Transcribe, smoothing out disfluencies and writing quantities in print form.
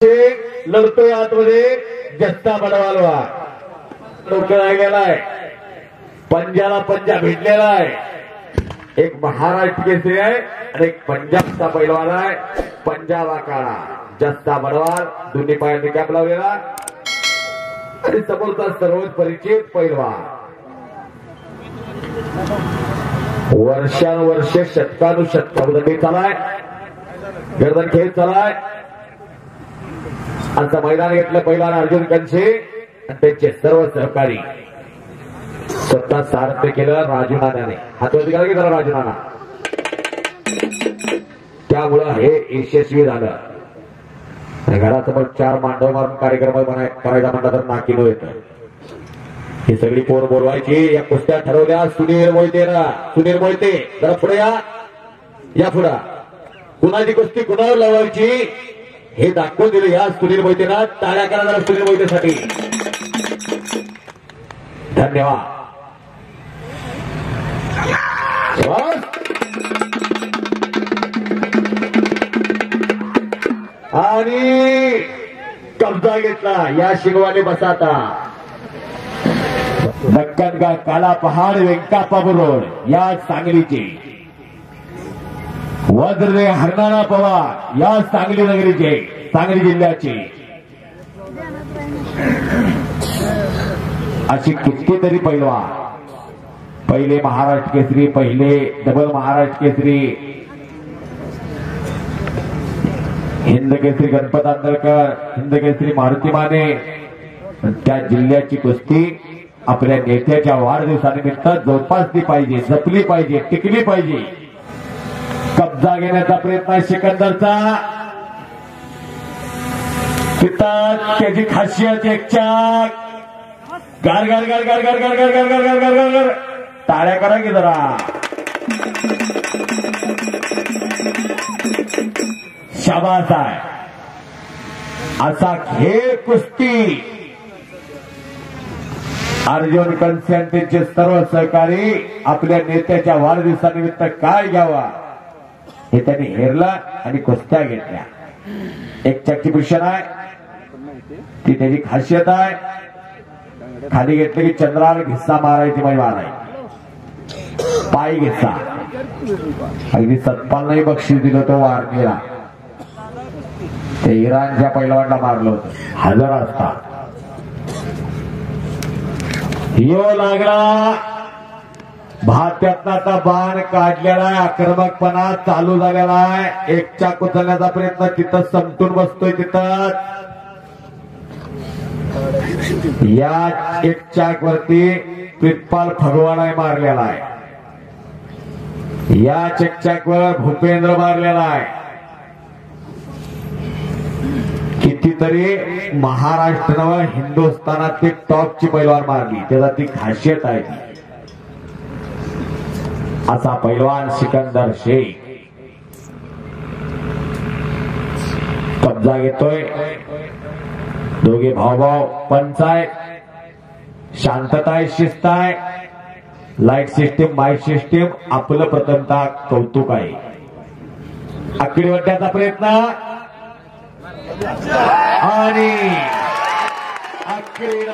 लढतोय आतमध्ये जस्ता बडवालवा डोक्याला गेलाय, पंजाला पंजा भेटलेला आहे। एक महाराष्ट्र केसरी आहे आणि एक पंजाबचा पैलवान आहे। पंजाब आखाडा जस्ता बडवाल दोन्ही पायांनी कॅप लावलेला आणि समोरचा सर्वच परिचित पैलवान। वर्षानुवर्षे शतकानुशतकामध्ये चालाय गर्दन खेळ चालाय। आजचं मैदान घेतलं पैलवान अर्जुन कंचे आणि त्यांचे सर्व सहकारी। स्वतः सारथ्य केलं राजू नानाने, हातवरती केलं की जरा राजू नाना, त्यामुळं हे यशस्वी झालं। घरासमोर 4 मांडव मारून कार्यक्रम करायचा म्हणलं तर नाकीनो येतं। ही सगळी पोर बोलवायची, या कुस्त्या ठरवल्या सुनील मोहिते जरा पुढे या पुढे कुणाची कुस्ती कुणावर लावायची हे दाखवून दिले या सुनील मोहितेला। टाळ्या करा जरा सुनील मोहितेसाठी, धन्यवाद। आणि कब्जा घेतला या शिगवाने बसाता दक्कन का काला पहाड व्यंकापापूर रोड या सांगलीची, वज्रे हरणारा पवार या सांगली नगरीचे, सांगली जिल्ह्याची। अशी कितीतरी पैलवान, पहिले महाराष्ट्र केसरी, पहिले डबल महाराष्ट्र केसरी, हिंद केसरी गणपत आंदळकर, हिंद केसरी मारुती माने, त्या जिल्ह्याची कुस्ती आपल्या नेत्याच्या वाढदिवसानिमित्त जोपासली पाहिजे, जपली पाहिजे, टिकली पाहिजे। कब्जा घेण्याचा प्रयत्न आहे सिकंदरचा, तिथं त्याची खासियत एक चाक गार गार गार गार गार गार गार गार गार गार गार गार टाळ्या करा की जरा, शाबास आहे। असा खेळ कुस्ती अर्जुन कंचे आणि त्यांचे सर्व सहकारी आपल्या नेत्याच्या वाढदिवसानिमित्त काय घ्यावा हे त्यांनी हेरलं आणि कुस्त्या घेतल्या। एक चक्की भूषण आहे, ती त्याची खासियत आहे। खाली घेतले की चंद्राला घिस्सा मारायची मारायची, पाय घिस्सा। अगदी सतपालनाही बक्षीस दिलं होतं वारणीला, ते इराणच्या पैलवानला मारलं होतं, हजार असतात। यो लागला भात्यातला बाण काढलेला आहे, आक्रमकपणा चालू झालेला आहे। एक चाक उचलण्याचा प्रयत्न, तिथं समटून बसतोय, तिथं या एक चाक वरती प्रितपाल फगवानाने मारलेला आहे, या चेकचाक वर भूपेंद्र मारलेला आहे। कितीतरी महाराष्ट्रावर हिंदुस्थानातली टॉपची पैलवान मारली, त्याला ती खासियत आहे। असा पैलवान सिकंदर शेख कब्जा घेतोय। दोघे भाऊ पंच आहे, शांतता आहे, शिस्त आहे, लाईट सिस्टीम, माईक सिस्टीम, आपलं प्रथमतः कौतुक आहे। आकडी वाटण्याचा प्रयत्न आणि आकडी